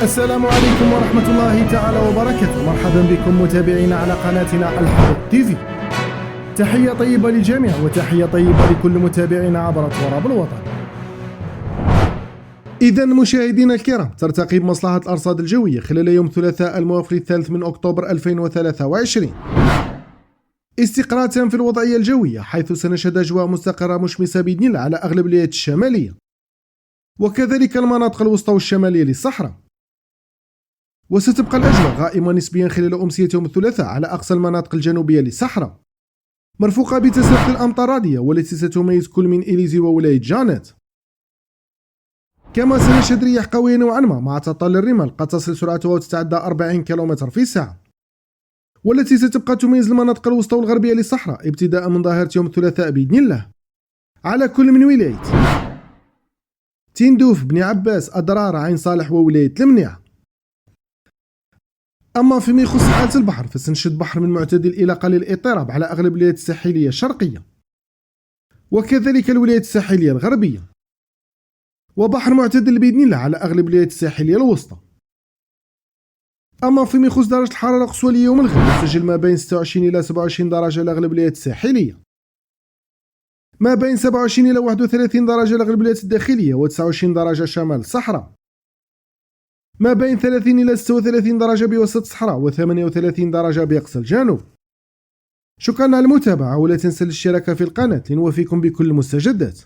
السلام عليكم ورحمة الله تعالى وبركاته. مرحبا بكم متابعينا على قناتنا الحروق تي في. تحية طيبة للجميع وتحية طيبة لكل متابعينا عبر تراب الوطن. إذا مشاهدينا الكرام، ترتقب مصلحة الأرصاد الجوية خلال يوم الثلاثاء الموافق 3 من أكتوبر 2023 استقرار تام في الوضعية الجوية، حيث سنشهد أجواء مستقرة مشمسة بإذن الله على أغلب الولايات الشمالية وكذلك المناطق الوسطى والشمالية للصحراء. وستبقى الأجواء غائمة نسبيا خلال أمسية يوم الثلاثاء على أقصى المناطق الجنوبية للصحراء، مرفوقة بتساقط الأمطار الرعدية والتي ستميز كل من إليزي وولاية جانات. كما سنشهد رياح قوية نوعا ما مع تطال الرمال قد تصل سرعتها وتتعدى 40 كم في الساعة، والتي ستبقى تميز المناطق الوسطى والغربية للصحراء ابتداء من ظاهرة يوم الثلاثاء بإذن الله على كل من ولاية تندوف، بني عباس، أدرار، عين صالح وولاية المنيا. أما فيما يخص حالة البحر فسنشهد بحر من معتدل إلى قليل الاضطراب على أغلب الولايات الساحلية الشرقية وكذلك الولايات الساحلية الغربية، وبحر معتدل بإذن الله على أغلب الولايات الساحلية الوسطى. أما فيما يخص درجة الحرارة القصوى ليوم الغد تسجل ما بين 26 إلى 27 درجة على أغلب الولايات الساحلية، ما بين 27 إلى 31 درجة على أغلب الولايات الداخلية و29 درجة شمال الصحراء، ما بين 30 إلى 36 درجة بوسط الصحراء و38 درجة بأقصى الجنوب. شكرا على المتابعة، ولا تنسى الاشتراك في القناة لنوفيكم بكل المستجدات.